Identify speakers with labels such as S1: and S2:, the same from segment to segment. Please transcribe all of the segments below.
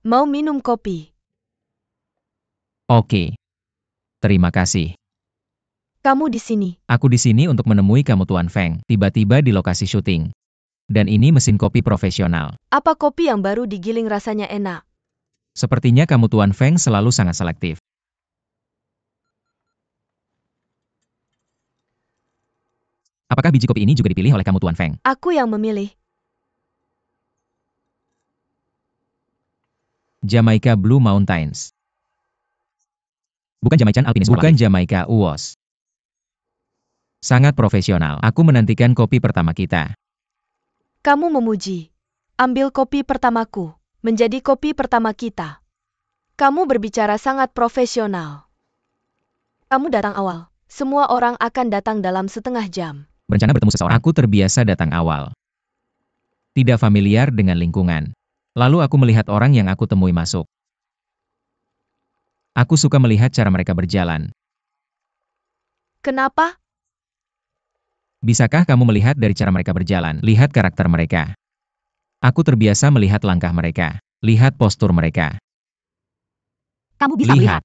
S1: Mau minum kopi?
S2: Oke. Terima kasih.
S1: Kamu di sini.
S2: Aku di sini untuk menemui kamu Tuan Feng, tiba-tiba di lokasi syuting. Dan ini mesin kopi profesional.
S1: Apa kopi yang baru digiling rasanya enak?
S2: Sepertinya kamu Tuan Feng selalu sangat selektif. Apakah biji kopi ini juga dipilih oleh kamu Tuan Feng?
S1: Aku yang memilih.
S2: Jamaica Blue Mountains. Bukan Jamaican Alpinis. Bukan Jamaica Uos. Sangat profesional. Aku menantikan kopi pertama kita.
S1: Kamu memuji. Ambil kopi pertamaku. Menjadi kopi pertama kita. Kamu berbicara sangat profesional. Kamu datang awal. Semua orang akan datang dalam setengah jam.
S2: Berencana bertemu seseorang. Aku terbiasa datang awal. Tidak familiar dengan lingkungan. Lalu aku melihat orang yang aku temui masuk. Aku suka melihat cara mereka berjalan.
S1: Kenapa?
S2: Bisakah kamu melihat dari cara mereka berjalan? Lihat karakter mereka. Aku terbiasa melihat langkah mereka. Lihat postur mereka.
S1: Kamu bisa melihat.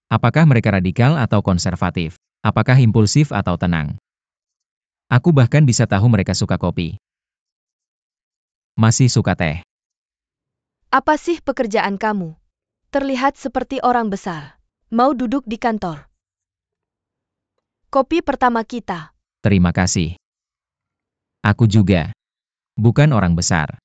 S2: Apakah mereka radikal atau konservatif? Apakah impulsif atau tenang? Aku bahkan bisa tahu mereka suka kopi. Masih suka teh.
S1: Apa sih pekerjaan kamu? Terlihat seperti orang besar. Mau duduk di kantor. Kopi pertama kita.
S2: Terima kasih. Aku juga. Bukan orang besar.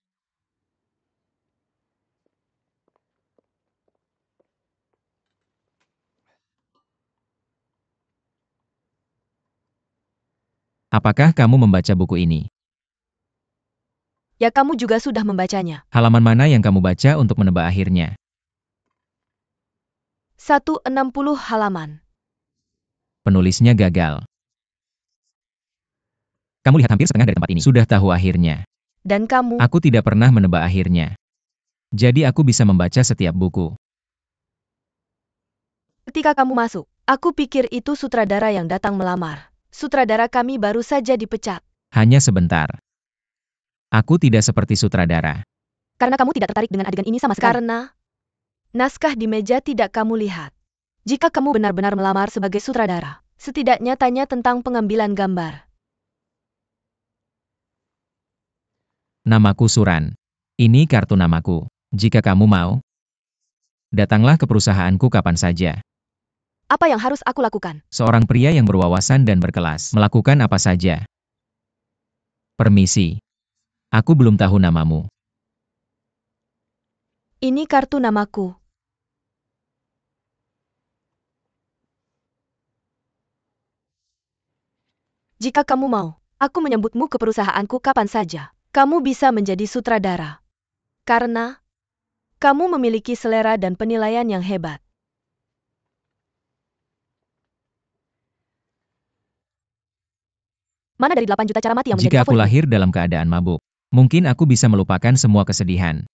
S2: Apakah kamu membaca buku ini?
S1: Ya, kamu juga sudah membacanya.
S2: Halaman mana yang kamu baca untuk menebak akhirnya?
S1: 160 halaman.
S2: Penulisnya gagal. Kamu lihat hampir setengah dari tempat ini. Sudah tahu akhirnya.
S1: Dan kamu?
S2: Aku tidak pernah menebak akhirnya. Jadi aku bisa membaca setiap buku.
S1: Ketika kamu masuk, aku pikir itu sutradara yang datang melamar. Sutradara kami baru saja dipecat.
S2: Hanya sebentar. Aku tidak seperti sutradara.
S1: Karena kamu tidak tertarik dengan adegan ini sama sekali. Karena naskah di meja tidak kamu lihat. Jika kamu benar-benar melamar sebagai sutradara, setidaknya tanya tentang pengambilan gambar.
S2: Namaku Suran. Ini kartu namaku. Jika kamu mau, datanglah ke perusahaanku kapan saja.
S1: Apa yang harus aku lakukan?
S2: Seorang pria yang berwawasan dan berkelas. Melakukan apa saja. Permisi. Aku belum tahu namamu.
S1: Ini kartu namaku. Jika kamu mau, aku menyambutmu ke perusahaanku kapan saja. Kamu bisa menjadi sutradara. Karena kamu memiliki selera dan penilaian yang hebat. Mana dari 8 juta cara mati yang menjadi
S2: Jika aku
S1: favoritmu?
S2: lahir dalam keadaan mabuk, mungkin aku bisa melupakan semua kesedihan.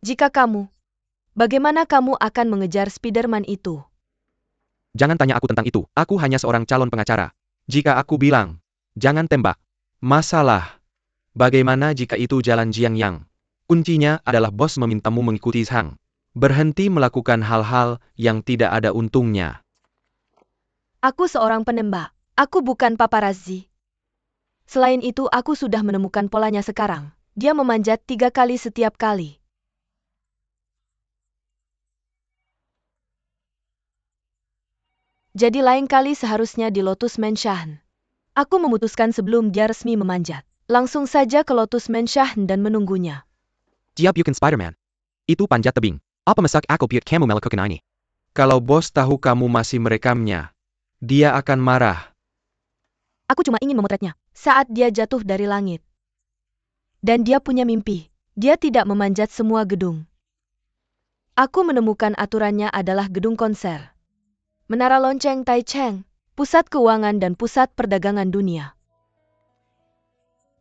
S1: Jika kamu, bagaimana kamu akan mengejar Spiderman itu?
S3: Jangan tanya aku tentang itu, aku hanya seorang calon pengacara. Jika aku bilang, jangan tembak. Masalah. Bagaimana jika itu jalan Jiang Yang? Kuncinya adalah bos memintamu mengikuti Hang. Berhenti melakukan hal-hal yang tidak ada untungnya.
S1: Aku seorang penembak. Aku bukan paparazzi. Selain itu, aku sudah menemukan polanya sekarang. Dia memanjat 3 kali setiap kali. Jadi lain kali seharusnya di Lotus Mansion. Aku memutuskan sebelum dia resmi memanjat. Langsung saja ke Lotus Mansion dan menunggunya.
S3: Dia bukan Spider-Man. Itu panjat tebing. Apa masak aku buat kamu melakukan ini? Kalau bos tahu kamu masih merekamnya, dia akan marah.
S1: Aku cuma ingin memotretnya saat dia jatuh dari langit. Dan dia punya mimpi. Dia tidak memanjat semua gedung. Aku menemukan aturannya adalah gedung konser, Menara Lonceng Taichung, Pusat Keuangan dan Pusat Perdagangan Dunia.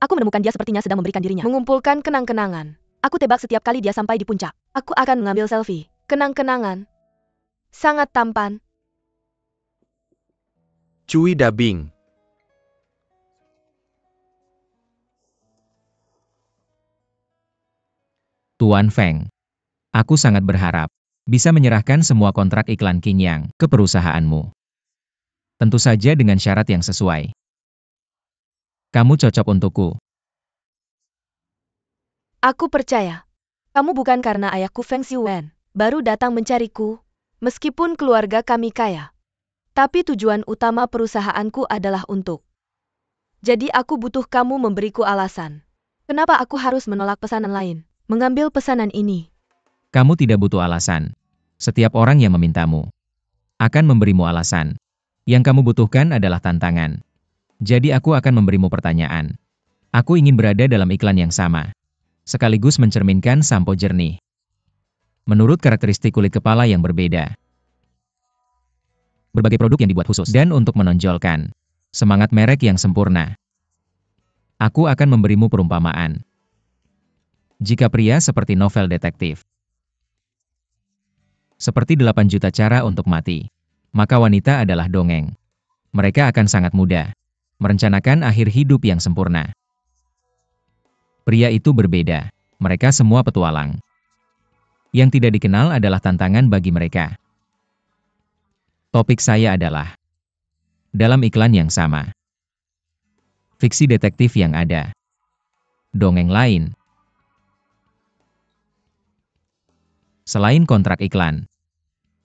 S1: Aku menemukan dia sepertinya sedang memberikan dirinya mengumpulkan kenang-kenangan. Aku tebak setiap kali dia sampai di puncak, aku akan mengambil selfie. Kenang-kenangan. Sangat tampan.
S3: Cui Dabing.
S2: Tuan Feng. Aku sangat berharap bisa menyerahkan semua kontrak iklan King Yang ke perusahaanmu. Tentu saja dengan syarat yang sesuai. Kamu cocok untukku.
S1: Aku percaya. Kamu bukan karena ayahku Feng Xiuwen baru datang mencariku, meskipun keluarga kami kaya. Tapi tujuan utama perusahaanku adalah untuk. Jadi aku butuh kamu memberiku alasan. Kenapa aku harus menolak pesanan lain? Mengambil pesanan ini.
S2: Kamu tidak butuh alasan. Setiap orang yang memintamu akan memberimu alasan. Yang kamu butuhkan adalah tantangan. Jadi aku akan memberimu pertanyaan. Aku ingin berada dalam iklan yang sama, sekaligus mencerminkan sampo jernih. Menurut karakteristik kulit kepala yang berbeda. Berbagai produk yang dibuat khusus dan untuk menonjolkan semangat merek yang sempurna. Aku akan memberimu perumpamaan. Jika pria seperti novel detektif, seperti 8 juta cara untuk mati, maka wanita adalah dongeng. Mereka akan sangat mudah merencanakan akhir hidup yang sempurna. Pria itu berbeda. Mereka semua petualang. Yang tidak dikenal adalah tantangan bagi mereka. Topik saya adalah dalam iklan yang sama. Fiksi detektif yang ada. Dongeng lain. Selain kontrak iklan.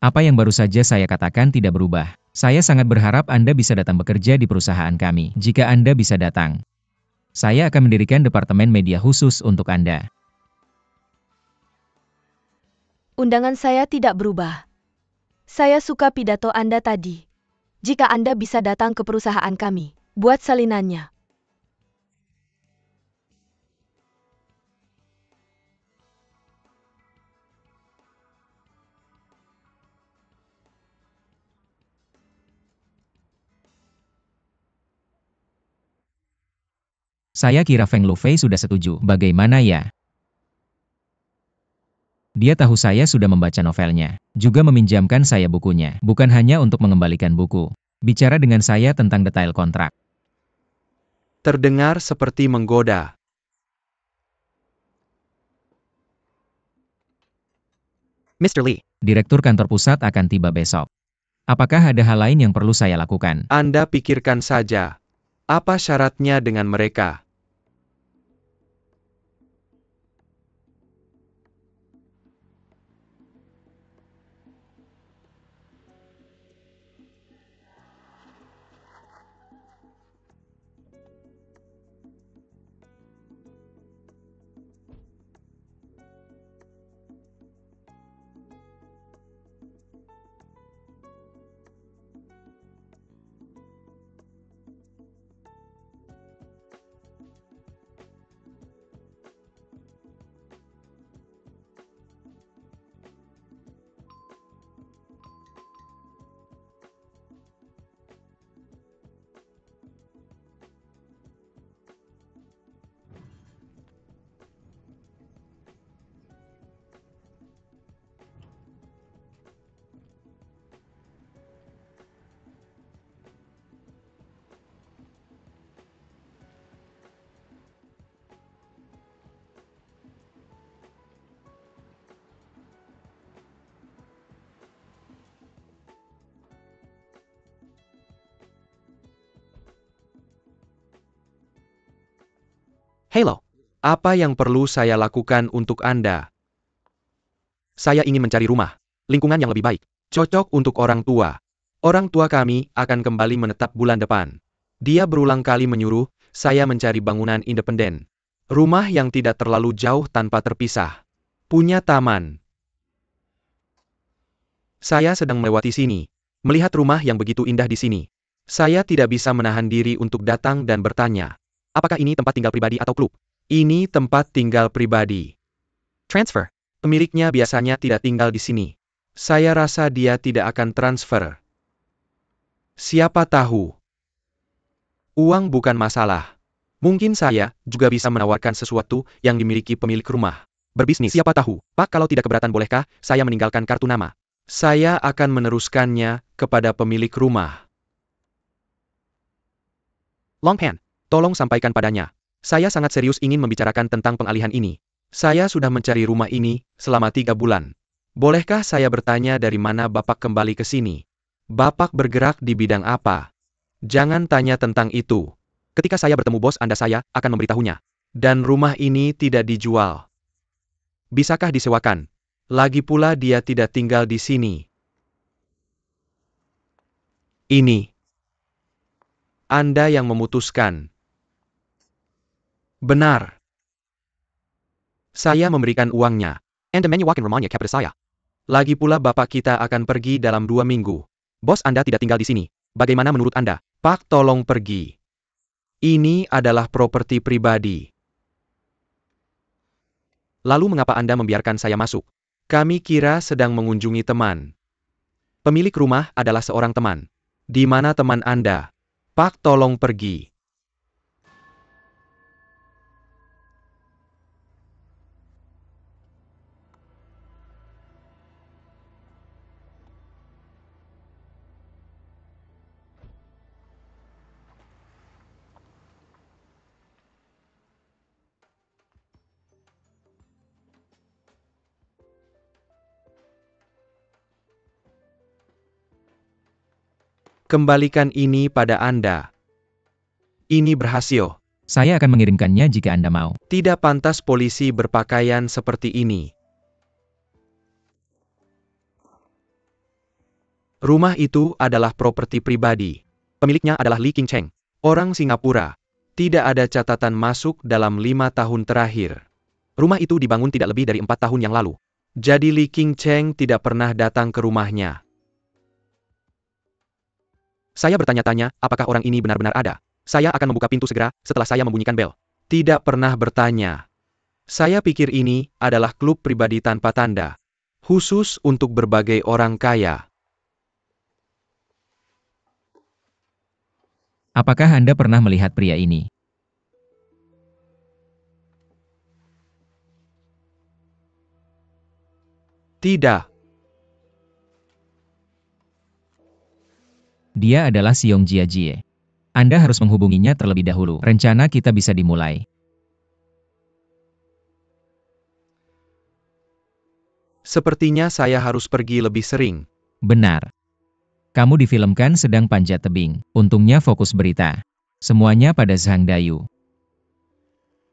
S2: Apa yang baru saja saya katakan tidak berubah. Saya sangat berharap Anda bisa datang bekerja di perusahaan kami. Jika Anda bisa datang, saya akan mendirikan departemen media khusus untuk Anda.
S1: Undangan saya tidak berubah. Saya suka pidato Anda tadi. Jika Anda bisa datang ke perusahaan kami, buat salinannya.
S2: Saya kira Feng Lufei sudah setuju. Bagaimana ya? Dia tahu saya sudah membaca novelnya, juga meminjamkan saya bukunya, bukan hanya untuk mengembalikan buku. Bicara dengan saya tentang detail kontrak.
S3: Terdengar seperti menggoda. Mr. Lee,
S2: Direktur kantor pusat akan tiba besok. Apakah ada hal lain yang perlu saya lakukan?
S3: Anda pikirkan saja. Apa syaratnya dengan mereka? Halo, apa yang perlu saya lakukan untuk Anda? Saya ingin mencari rumah, lingkungan yang lebih baik, cocok untuk orang tua. Orang tua kami akan kembali menetap bulan depan. Dia berulang kali menyuruh saya mencari bangunan independen. Rumah yang tidak terlalu jauh tanpa terpisah. Punya taman. Saya sedang melewati sini, melihat rumah yang begitu indah di sini. Saya tidak bisa menahan diri untuk datang dan bertanya. Apakah ini tempat tinggal pribadi atau klub? Ini tempat tinggal pribadi. Transfer. Pemiliknya biasanya tidak tinggal di sini. Saya rasa dia tidak akan transfer. Siapa tahu? Uang bukan masalah. Mungkin saya juga bisa menawarkan sesuatu yang dimiliki pemilik rumah. Berbisnis, siapa tahu. Pak, kalau tidak keberatan bolehkah saya meninggalkan kartu nama? Saya akan meneruskannya kepada pemilik rumah. Longpan. Tolong sampaikan padanya. Saya sangat serius ingin membicarakan tentang pengalihan ini. Saya sudah mencari rumah ini selama 3 bulan. Bolehkah saya bertanya dari mana Bapak kembali ke sini? Bapak bergerak di bidang apa? Jangan tanya tentang itu. Ketika saya bertemu bos Anda saya akan memberitahunya. Dan rumah ini tidak dijual. Bisakah disewakan? Lagi pula dia tidak tinggal di sini. Ini. Anda yang memutuskan. Benar. Saya memberikan uangnya. Anda menyuakan rumahnya kepada saya. Lagi pula bapak kita akan pergi dalam 2 minggu. Bos Anda tidak tinggal di sini. Bagaimana menurut Anda? Pak, tolong pergi. Ini adalah properti pribadi. Lalu mengapa Anda membiarkan saya masuk? Kami kira sedang mengunjungi teman. Pemilik rumah adalah seorang teman. Di mana teman Anda? Pak, tolong pergi. Kembalikan ini pada Anda. Ini berhasil.
S2: Saya akan mengirimkannya jika Anda mau.
S3: Tidak pantas polisi berpakaian seperti ini. Rumah itu adalah properti pribadi. Pemiliknya adalah Lee King Cheng, orang Singapura. Tidak ada catatan masuk dalam 5 tahun terakhir. Rumah itu dibangun tidak lebih dari 4 tahun yang lalu. Jadi Lee King Cheng tidak pernah datang ke rumahnya. Saya bertanya-tanya, apakah orang ini benar-benar ada? Saya akan membuka pintu segera setelah saya membunyikan bel. Tidak pernah bertanya. Saya pikir ini adalah klub pribadi tanpa tanda. Khusus untuk berbagai orang kaya.
S2: Apakah Anda pernah melihat pria ini?
S3: Tidak.
S2: Dia adalah Xiong Jiajie. Anda harus menghubunginya terlebih dahulu. Rencana kita bisa dimulai.
S3: Sepertinya saya harus pergi lebih sering.
S2: Benar. Kamu difilmkan sedang panjat tebing. Untungnya fokus berita. Semuanya pada Zhang Dayu.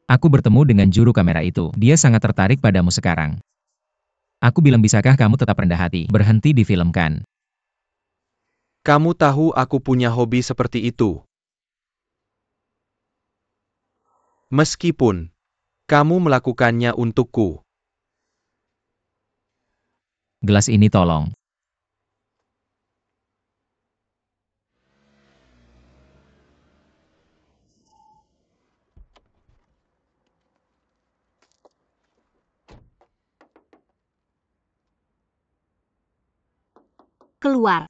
S2: Aku bertemu dengan juru kamera itu. Dia sangat tertarik padamu sekarang. Aku bilang bisakah kamu tetap rendah hati, berhenti difilmkan.
S3: Kamu tahu aku punya hobi seperti itu. Meskipun kamu melakukannya untukku.
S2: Gelas ini tolong.
S1: Keluar.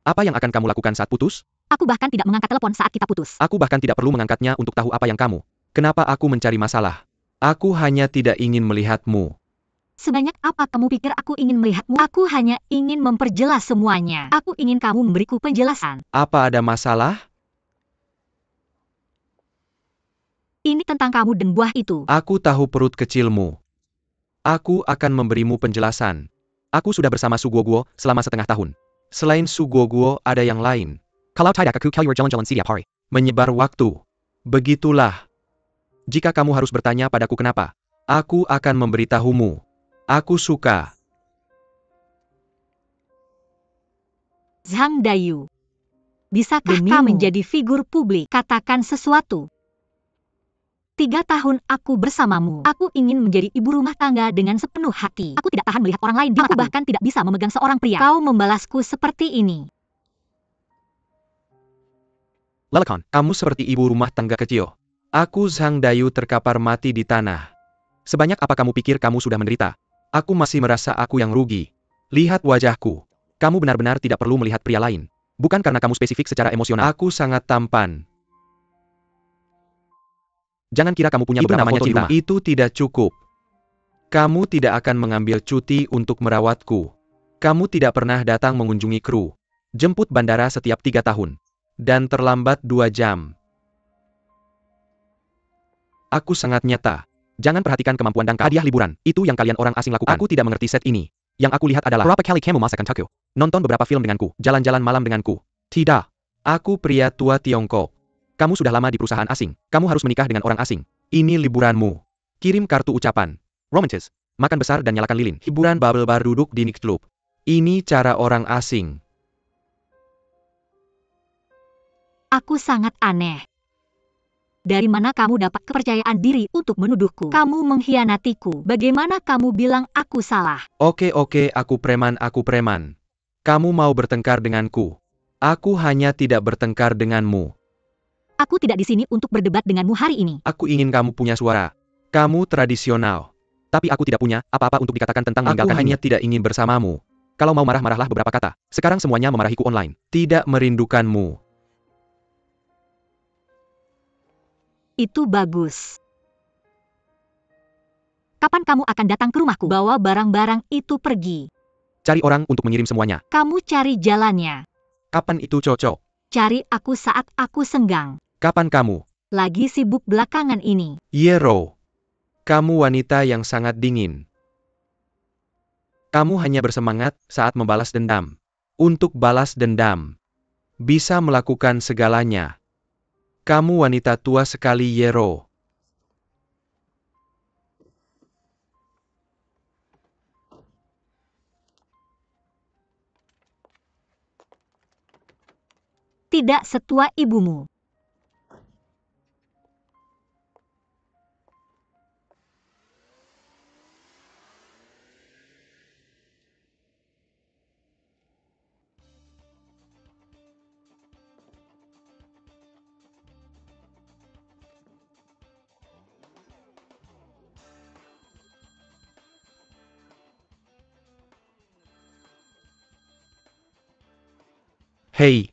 S3: Apa yang akan kamu lakukan saat putus?
S1: Aku bahkan tidak mengangkat telepon saat kita putus.
S3: Aku bahkan tidak perlu mengangkatnya untuk tahu apa yang kamu. Kenapa aku mencari masalah? Aku hanya tidak ingin melihatmu.
S1: Sebanyak apa kamu pikir aku ingin melihatmu? Aku hanya ingin memperjelas semuanya. Aku ingin kamu memberiku penjelasan.
S3: Apa ada masalah?
S1: Ini tentang kamu dan buah itu.
S3: Aku tahu perut kecilmu. Aku akan memberimu penjelasan. Aku sudah bersama Su Guoguo selama setengah tahun. Selain Su Guoguo ada yang lain. Kalau tidak aku keluar jalan-jalan setiap hari. Menyebar waktu. Begitulah. Jika kamu harus bertanya padaku kenapa, aku akan memberitahumu. Aku suka.
S1: Zhang Dayu. Bisakah kamu menjadi figur publik? Katakan sesuatu. 3 tahun aku bersamamu. Aku ingin menjadi ibu rumah tangga dengan sepenuh hati. Aku tidak tahan melihat orang lain di mataku. Aku bahkan tidak bisa memegang seorang pria. Kau membalasku seperti ini.
S3: Lelakon, kamu seperti ibu rumah tangga kecil. Aku Zhang Dayu terkapar mati di tanah. Sebanyak apa kamu pikir kamu sudah menderita? Aku masih merasa aku yang rugi. Lihat wajahku. Kamu benar-benar tidak perlu melihat pria lain. Bukan karena kamu spesifik secara emosional. Aku sangat tampan. Jangan kira kamu punya beberapa foto di rumah. Itu tidak cukup. Kamu tidak akan mengambil cuti untuk merawatku. Kamu tidak pernah datang mengunjungi kru. Jemput bandara setiap 3 tahun. Dan terlambat 2 jam. Aku sangat nyata. Jangan perhatikan kemampuan dan hadiah liburan. Itu yang kalian orang asing lakukan. Aku tidak mengerti set ini. Yang aku lihat adalah berapa kali kamu masakan Tokyo. Nonton beberapa film denganku. Jalan-jalan malam denganku. Tidak. Aku pria tua Tiongkok. Kamu sudah lama di perusahaan asing. Kamu harus menikah dengan orang asing. Ini liburanmu. Kirim kartu ucapan. Romantis. Makan besar dan nyalakan lilin. Hiburan bubble bar duduk di nightclub. Ini cara orang asing.
S4: Aku sangat aneh. Dari mana kamu dapat kepercayaan diri untuk menuduhku? Kamu mengkhianatiku. Bagaimana kamu bilang aku salah?
S3: Oke, aku preman. Kamu mau bertengkar denganku. Aku hanya tidak bertengkar denganmu.
S4: Aku tidak di sini untuk berdebat denganmu hari ini.
S3: Aku ingin kamu punya suara. Kamu tradisional. Tapi aku tidak punya apa-apa untuk dikatakan tentang meninggalkan. Aku hanya tidak ingin bersamamu. Kalau mau marah-marahlah beberapa kata. Sekarang semuanya memarahiku online. Tidak merindukanmu.
S4: Itu bagus. Kapan kamu akan datang ke rumahku? Bawa barang-barang itu pergi.
S3: Cari orang untuk mengirim semuanya.
S4: Kamu cari jalannya.
S3: Kapan itu cocok?
S4: Cari aku saat aku senggang.
S3: Kapan kamu?
S4: Lagi sibuk belakangan ini.
S3: Yero. Kamu wanita yang sangat dingin. Kamu hanya bersemangat saat membalas dendam. Untuk balas dendam. Bisa melakukan segalanya. Kamu wanita tua sekali, Yero.
S4: Tidak setua ibumu.
S3: Hei.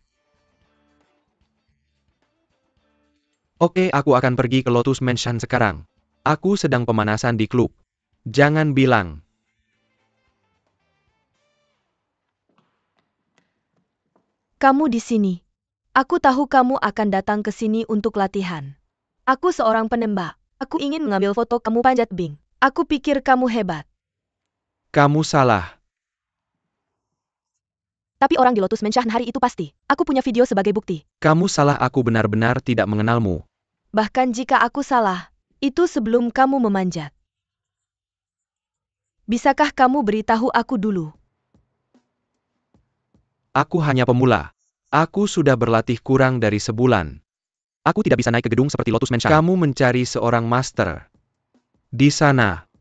S3: Oke, aku akan pergi ke Lotus Mansion sekarang. Aku sedang pemanasan di klub. Jangan bilang.
S1: Kamu di sini. Aku tahu kamu akan datang ke sini untuk latihan. Aku seorang penembak. Aku ingin mengambil foto kamu panjat tebing. Aku pikir kamu hebat.
S3: Kamu salah.
S1: Tapi orang di Lotus Mansion hari itu pasti. Aku punya video sebagai bukti.
S3: Kamu salah, aku benar-benar tidak mengenalmu.
S1: Bahkan jika aku salah, itu sebelum kamu memanjat. Bisakah kamu beritahu aku dulu?
S3: Aku hanya pemula. Aku sudah berlatih kurang dari sebulan. Aku tidak bisa naik ke gedung seperti Lotus Mansion. Kamu mencari seorang master. Di sana.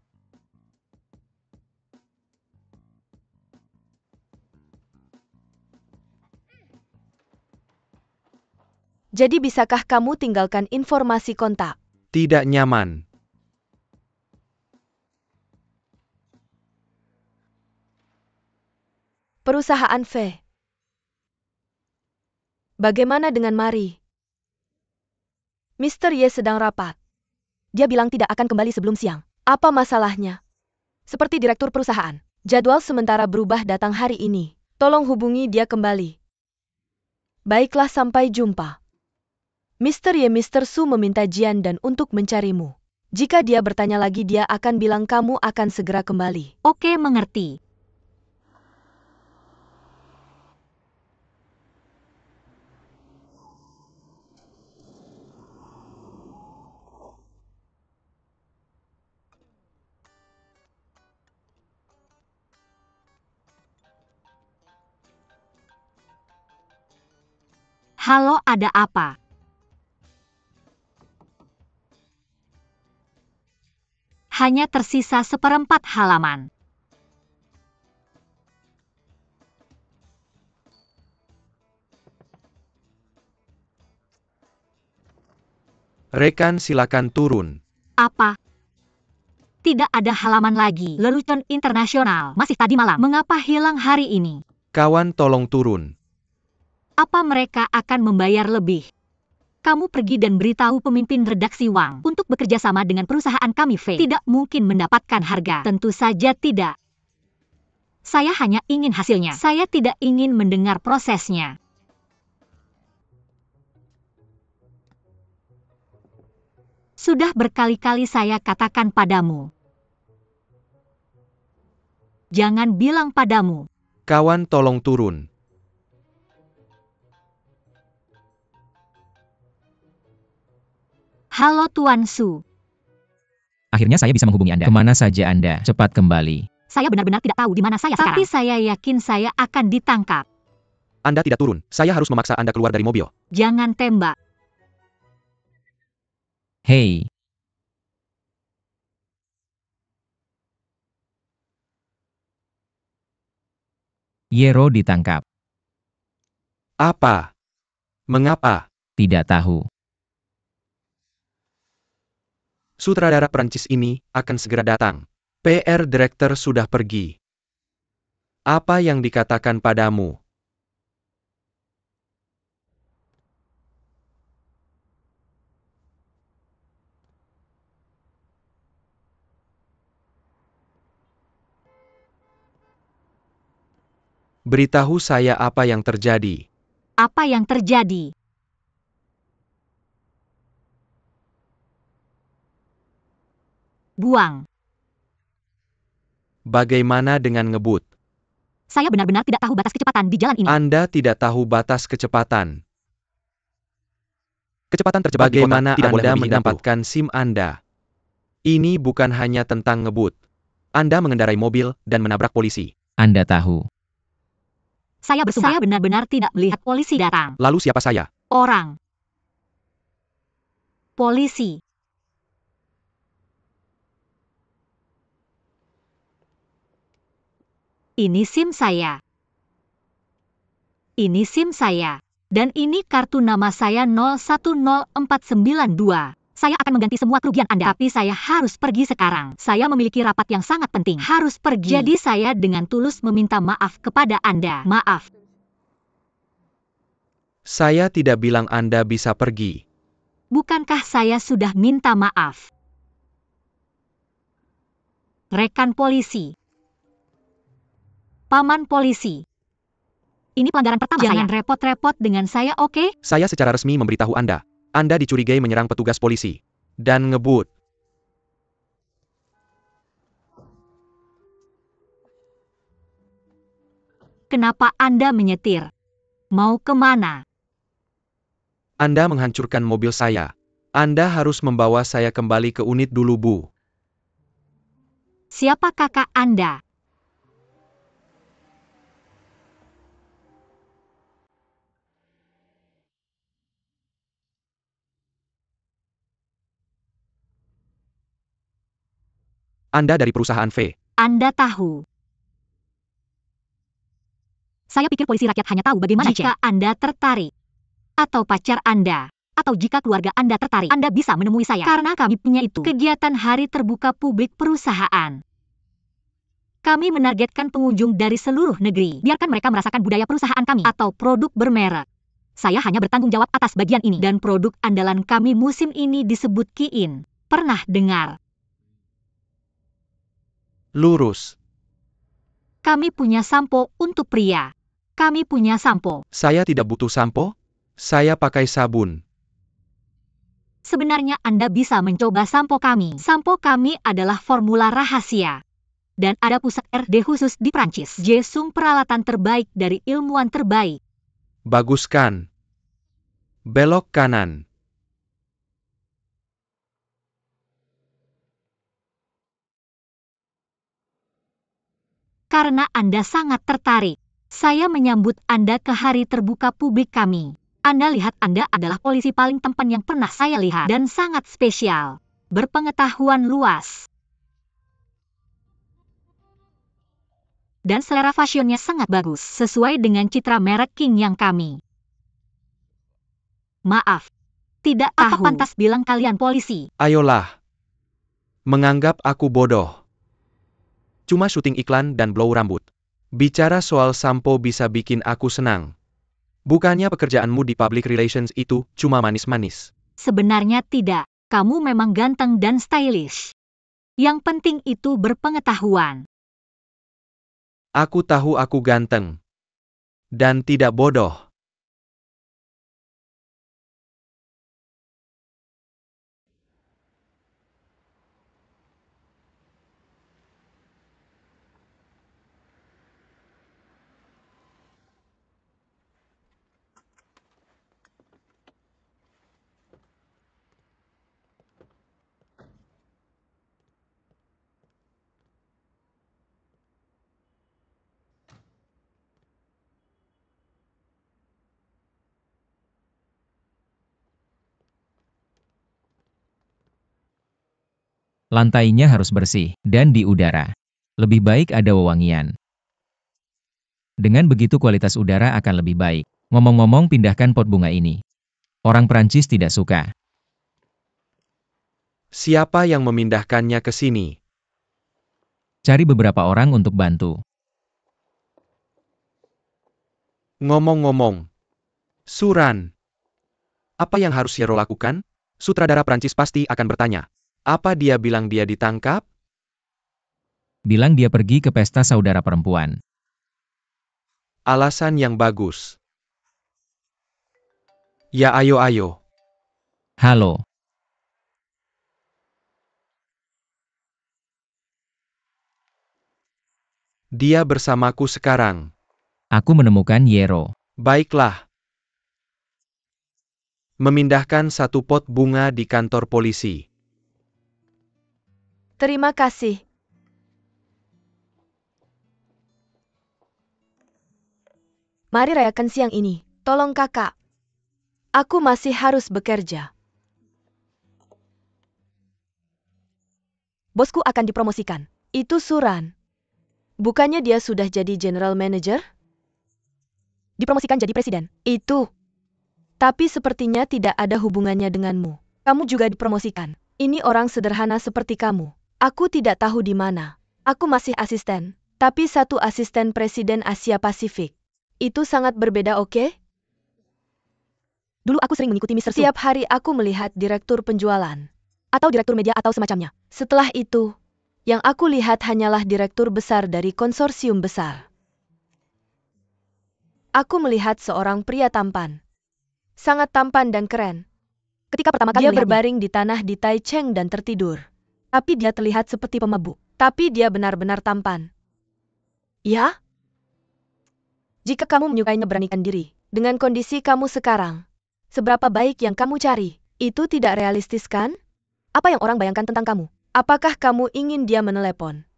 S1: Jadi bisakah kamu tinggalkan informasi kontak?
S3: Tidak nyaman.
S1: Perusahaan V. Bagaimana dengan Mari? Mr. Ye sedang rapat. Dia bilang tidak akan kembali sebelum siang. Apa masalahnya? Seperti direktur perusahaan. Jadwal sementara berubah datang hari ini. Tolong hubungi dia kembali. Baiklah, sampai jumpa. Mr. Ye, Mr. Su meminta Jian dan untuk mencarimu. Jika dia bertanya lagi dia akan bilang kamu akan segera kembali.
S4: Oke, mengerti. Halo, ada apa? Hanya tersisa 1/4 halaman.
S3: Rekan, silakan turun.
S4: Apa? Tidak ada halaman lagi. Lelucon internasional. Masih tadi malam. Mengapa hilang hari ini?
S3: Kawan, tolong turun.
S4: Apa mereka akan membayar lebih? Kamu pergi dan beritahu pemimpin redaksi Wang untuk bekerja sama dengan perusahaan kami V. Tidak mungkin mendapatkan harga. Tentu saja tidak. Saya hanya ingin hasilnya. Saya tidak ingin mendengar prosesnya. Sudah berkali-kali saya katakan padamu. Jangan bilang padamu.
S3: Kawan, tolong turun.
S4: Halo Tuan Su.
S2: Akhirnya saya bisa menghubungi Anda. Kemana saja Anda? Cepat kembali.
S4: Saya benar-benar tidak tahu di mana saya sekarang. Tapi saya yakin saya akan ditangkap.
S3: Anda tidak turun. Saya harus memaksa Anda keluar dari mobil.
S4: Jangan tembak.
S2: Hei, Yero ditangkap.
S3: Apa? Mengapa?
S2: Tidak tahu.
S3: Sutradara Perancis ini akan segera datang. PR Director sudah pergi. Apa yang dikatakan padamu? Beritahu saya apa yang terjadi.
S4: Apa yang terjadi? Buang.
S3: Bagaimana dengan ngebut?
S4: Saya benar-benar tidak tahu batas kecepatan di jalan ini.
S3: Anda tidak tahu batas kecepatan. Kecepatan terjebak di kota, Bagaimana tidak boleh Anda lebih 60. mendapatkan SIM Anda? Ini bukan hanya tentang ngebut. Anda mengendarai mobil dan menabrak polisi.
S2: Anda tahu.
S4: Saya bersumpah. Saya benar-benar tidak melihat polisi datang.
S3: Lalu siapa saya?
S4: Orang. Polisi. Ini SIM saya. Ini SIM saya. Dan ini kartu nama saya 010492. Saya akan mengganti semua kerugian Anda. Tapi saya harus pergi sekarang. Saya memiliki rapat yang sangat penting. Harus pergi. Jadi saya dengan tulus meminta maaf kepada Anda. Maaf.
S3: Saya tidak bilang Anda bisa pergi.
S4: Bukankah saya sudah minta maaf? Rekan polisi. Paman polisi. Ini pelanggaran pertama saya. Jangan repot-repot dengan saya, oke?
S3: Saya secara resmi memberitahu Anda. Anda dicurigai menyerang petugas polisi. Dan ngebut.
S4: Kenapa Anda menyetir? Mau kemana?
S3: Anda menghancurkan mobil saya. Anda harus membawa saya kembali ke unit dulu, Bu.
S4: Siapa kakak Anda?
S3: Anda dari perusahaan V.
S4: Anda tahu. Saya pikir polisi rakyat hanya tahu bagaimana jika Anda tertarik. Atau pacar Anda. Atau jika keluarga Anda tertarik, Anda bisa menemui saya. Karena kami punya itu. Kegiatan hari terbuka publik perusahaan. Kami menargetkan pengunjung dari seluruh negeri. Biarkan mereka merasakan budaya perusahaan kami. Atau produk bermerek. Saya hanya bertanggung jawab atas bagian ini. Dan produk andalan kami musim ini disebut Kiin. Pernah dengar?
S3: Lurus.
S4: Kami punya sampo untuk pria. Kami punya sampo.
S3: Saya tidak butuh sampo. Saya pakai sabun.
S4: Sebenarnya Anda bisa mencoba sampo kami. Sampo kami adalah formula rahasia. Dan ada pusat R&D khusus di Prancis. Jesung peralatan terbaik dari ilmuwan terbaik.
S3: Baguskan. Belok kanan.
S4: Karena Anda sangat tertarik, saya menyambut Anda ke hari terbuka publik kami. Anda lihat Anda adalah polisi paling tampan yang pernah saya lihat. Dan sangat spesial. Berpengetahuan luas. Dan selera fashionnya sangat bagus. Sesuai dengan citra merek King yang kami. Maaf. Tidak tahu. Apa pantas bilang kalian polisi?
S3: Ayolah. Menganggap aku bodoh. Cuma syuting iklan dan blow rambut. Bicara soal sampo bisa bikin aku senang. Bukannya pekerjaanmu di public relations itu cuma manis-manis.
S4: Sebenarnya tidak. Kamu memang ganteng dan stylish. Yang penting itu berpengetahuan.
S3: Aku tahu aku ganteng. Dan tidak bodoh.
S2: Lantainya harus bersih dan di udara. Lebih baik ada wewangian. Dengan begitu kualitas udara akan lebih baik. Ngomong-ngomong, pindahkan pot bunga ini. Orang Prancis tidak suka.
S3: Siapa yang memindahkannya ke sini?
S2: Cari beberapa orang untuk bantu.
S3: Ngomong-ngomong. Suran. Apa yang harus Yero lakukan? Sutradara Prancis pasti akan bertanya. Apa dia bilang dia ditangkap?
S2: Bilang dia pergi ke pesta saudara perempuan.
S3: Alasan yang bagus. Ya ayo.
S2: Halo.
S3: Dia bersamaku sekarang.
S2: Aku menemukan Yero.
S3: Baiklah. Memindahkan satu pot bunga di kantor polisi.
S1: Terima kasih. Mari rayakan siang ini. Tolong kakak. Aku masih harus bekerja. Bosku akan dipromosikan. Itu Suran. Bukannya dia sudah jadi general manager? Dipromosikan jadi presiden. Itu. Tapi sepertinya tidak ada hubungannya denganmu. Kamu juga dipromosikan. Ini orang sederhana seperti kamu. Aku tidak tahu di mana. Aku masih asisten. Tapi satu asisten presiden Asia Pasifik. Itu sangat berbeda, oke? Dulu aku sering mengikuti Mr. Su. Setiap hari aku melihat direktur penjualan. Atau direktur media atau semacamnya. Setelah itu, yang aku lihat hanyalah direktur besar dari konsorsium besar. Aku melihat seorang pria tampan. Sangat tampan dan keren. Ketika pertama kali dia berbaring di tanah di Taichung dan tertidur. Tapi dia terlihat seperti pemabuk. Tapi dia benar-benar tampan. Ya? Jika kamu menyukainya, beranikan diri. Dengan kondisi kamu sekarang. Seberapa baik yang kamu cari. Itu tidak realistis kan? Apa yang orang bayangkan tentang kamu? Apakah kamu ingin dia menelepon?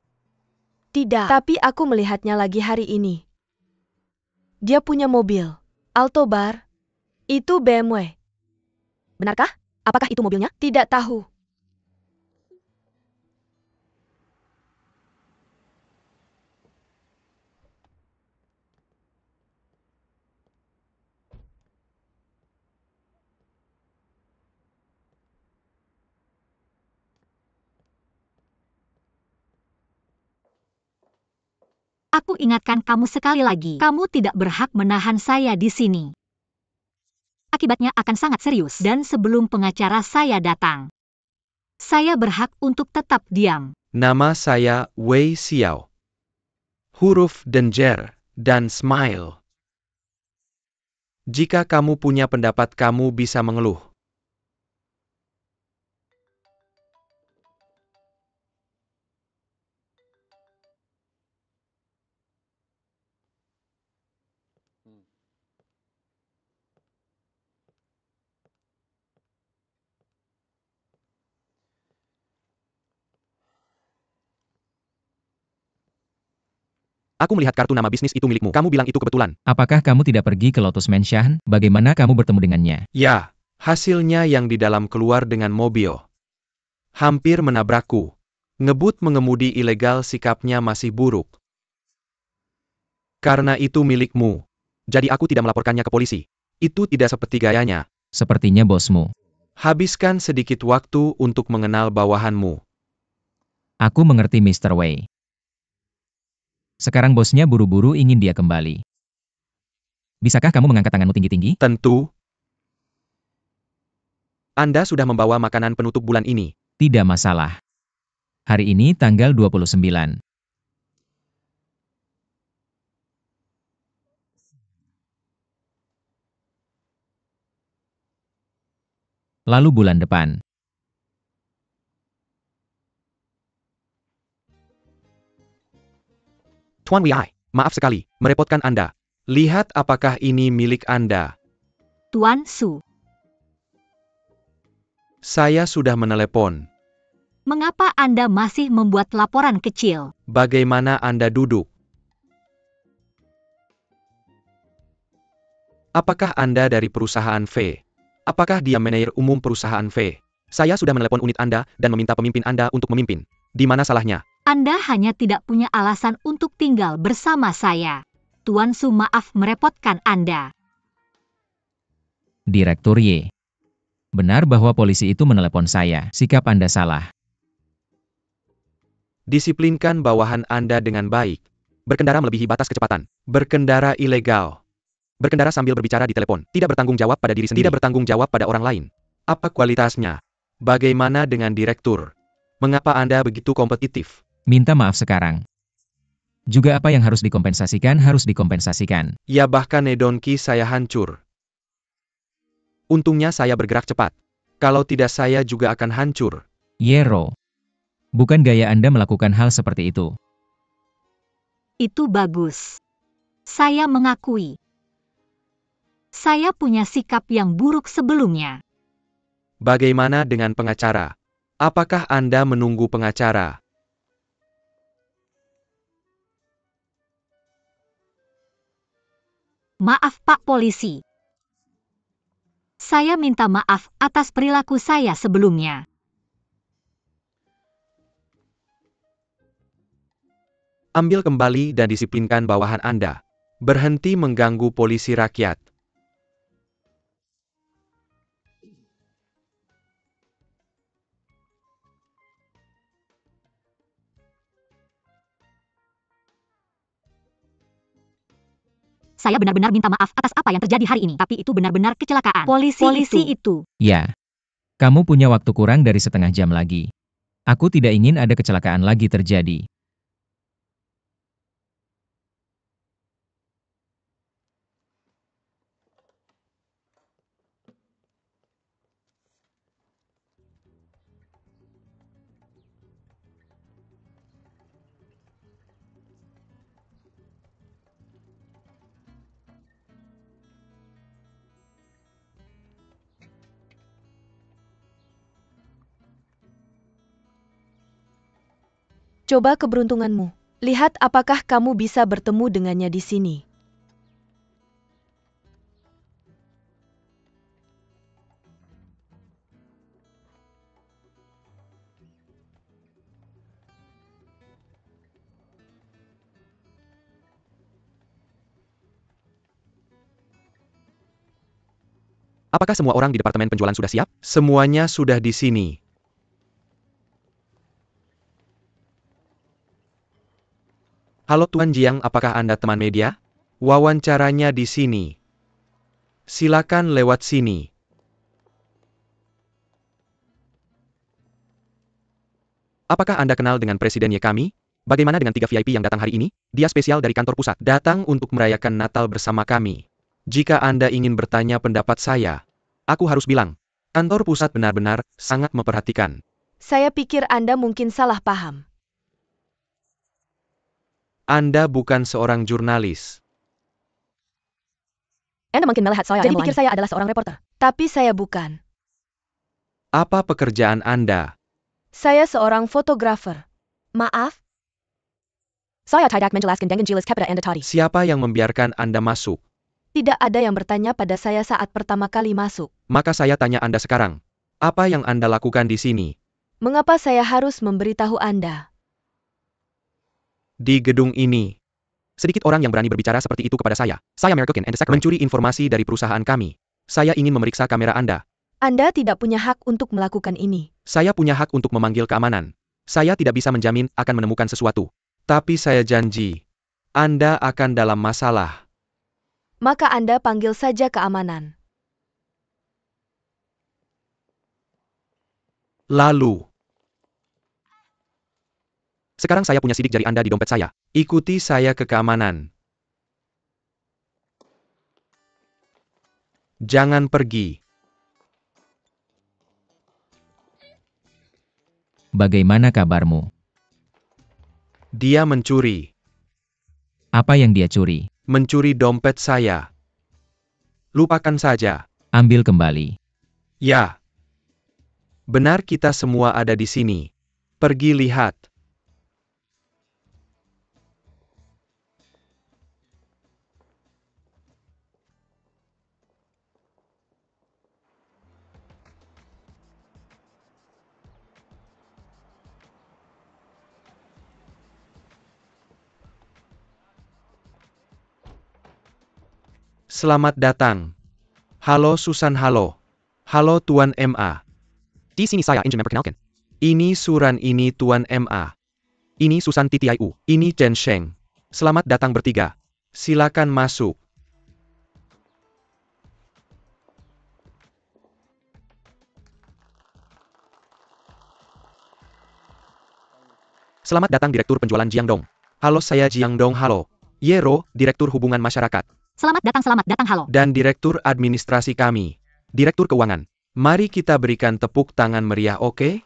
S1: Tidak. Tapi aku melihatnya lagi hari ini. Dia punya mobil. Alto Bar. Itu BMW. Benarkah? Apakah itu mobilnya? Tidak tahu.
S4: Aku ingatkan kamu sekali lagi, kamu tidak berhak menahan saya di sini. Akibatnya akan sangat serius. Dan sebelum pengacara saya datang, saya berhak untuk tetap diam.
S3: Nama saya Wei Xiao. Huruf Danger dan Smile. Jika kamu punya pendapat, kamu bisa mengeluh. Aku melihat kartu nama bisnis itu milikmu. Kamu bilang itu kebetulan.
S2: Apakah kamu tidak pergi ke Lotus Mansion? Bagaimana kamu bertemu dengannya?
S3: Ya, hasilnya yang di dalam keluar dengan mobil. Hampir menabrakku. Ngebut mengemudi ilegal, sikapnya masih buruk. Karena itu milikmu. Jadi aku tidak melaporkannya ke polisi. Itu tidak seperti gayanya.
S2: Sepertinya bosmu.
S3: Habiskan sedikit waktu untuk mengenal bawahanmu.
S2: Aku mengerti Mr. Wei. Sekarang bosnya buru-buru ingin dia kembali. Bisakah kamu mengangkat tanganmu tinggi-tinggi?
S3: Tentu. Anda sudah membawa makanan penutup bulan ini.
S2: Tidak masalah. Hari ini tanggal 29. Lalu bulan depan.
S3: Tuan Wei, maaf sekali, merepotkan Anda. Lihat apakah ini milik Anda.
S4: Tuan Su.
S3: Saya sudah menelepon.
S4: Mengapa Anda masih membuat laporan kecil?
S3: Bagaimana Anda duduk? Apakah Anda dari perusahaan V? Apakah dia manajer umum perusahaan V? Saya sudah menelepon unit Anda dan meminta pemimpin Anda untuk memimpin. Di mana salahnya?
S4: Anda hanya tidak punya alasan untuk tinggal bersama saya. Tuan Su, maaf merepotkan Anda.
S2: Direktur Y. Benar bahwa polisi itu menelepon saya. Sikap Anda salah.
S3: Disiplinkan bawahan Anda dengan baik. Berkendara melebihi batas kecepatan. Berkendara ilegal. Berkendara sambil berbicara di telepon. Tidak bertanggung jawab pada diri sendiri. Tidak bertanggung jawab pada orang lain. Apa kualitasnya? Bagaimana dengan direktur? Mengapa Anda begitu kompetitif?
S2: Minta maaf sekarang. Juga apa yang harus dikompensasikan.
S3: Ya bahkan Nedonki saya hancur. Untungnya saya bergerak cepat. Kalau tidak saya juga akan hancur.
S2: Yero. Bukan gaya Anda melakukan hal seperti itu.
S4: Itu bagus. Saya mengakui. Saya punya sikap yang buruk sebelumnya.
S3: Bagaimana dengan pengacara? Apakah Anda menunggu pengacara?
S4: Maaf Pak Polisi. Saya minta maaf atas perilaku saya sebelumnya.
S3: Ambil kembali dan disiplinkan bawahan Anda. Berhenti mengganggu polisi rakyat.
S4: Saya benar-benar minta maaf atas apa yang terjadi hari ini. Tapi itu benar-benar kecelakaan. Polisi itu.
S2: Ya. Kamu punya waktu kurang dari setengah jam lagi. Aku tidak ingin ada kecelakaan lagi terjadi.
S1: Coba keberuntunganmu. Lihat apakah kamu bisa bertemu dengannya di sini.
S3: Apakah semua orang di departemen penjualan sudah siap? Semuanya sudah di sini. Halo Tuan Jiang, apakah Anda teman media? Wawancaranya di sini. Silakan lewat sini. Apakah Anda kenal dengan Presiden Ye kami? Bagaimana dengan 3 VIP yang datang hari ini? Dia spesial dari kantor pusat. Datang untuk merayakan Natal bersama kami. Jika Anda ingin bertanya pendapat saya, aku harus bilang, kantor pusat benar-benar sangat memperhatikan.
S1: Saya pikir Anda mungkin salah paham.
S3: Anda bukan seorang jurnalis.
S1: Anda mungkin melihat saya. Jadi pikir saya adalah seorang reporter. Tapi saya bukan.
S3: Apa pekerjaan Anda?
S1: Saya seorang fotografer. Maaf? Saya tidak menjelaskan dengan jelas kepada Anda tadi.
S3: Siapa yang membiarkan Anda masuk?
S1: Tidak ada yang bertanya pada saya saat pertama kali masuk.
S3: Maka saya tanya Anda sekarang. Apa yang Anda lakukan di sini?
S1: Mengapa saya harus memberitahu Anda?
S3: Di gedung ini. Sedikit orang yang berani berbicara seperti itu kepada saya. Saya Merkukin and the Secretary. Mencuri informasi dari perusahaan kami. Saya ingin memeriksa kamera Anda.
S1: Anda tidak punya hak untuk melakukan ini.
S3: Saya punya hak untuk memanggil keamanan. Saya tidak bisa menjamin akan menemukan sesuatu. Tapi saya janji, Anda akan dalam masalah.
S1: Maka Anda panggil saja keamanan.
S3: Lalu. Sekarang saya punya sidik jari Anda di dompet saya. Ikuti saya ke keamanan. Jangan pergi.
S2: Bagaimana kabarmu?
S3: Dia mencuri.
S2: Apa yang dia curi?
S3: Mencuri dompet saya. Lupakan saja.
S2: Ambil kembali.
S3: Ya. Benar, kita semua ada di sini. Pergi lihat. Selamat datang. Halo Susan, halo. Halo Tuan MA. Di sini saya ingin memperkenalkan. Ini Suran, ini Tuan MA. Ini Susan TTIU. Ini Chen Sheng. Selamat datang bertiga. Silakan masuk. Selamat datang Direktur Penjualan Jiangdong. Halo, saya Jiangdong, halo. Yero, Direktur Hubungan Masyarakat.
S4: Selamat datang, halo.
S3: Dan Direktur Administrasi kami. Direktur Keuangan. Mari kita berikan tepuk tangan meriah, oke?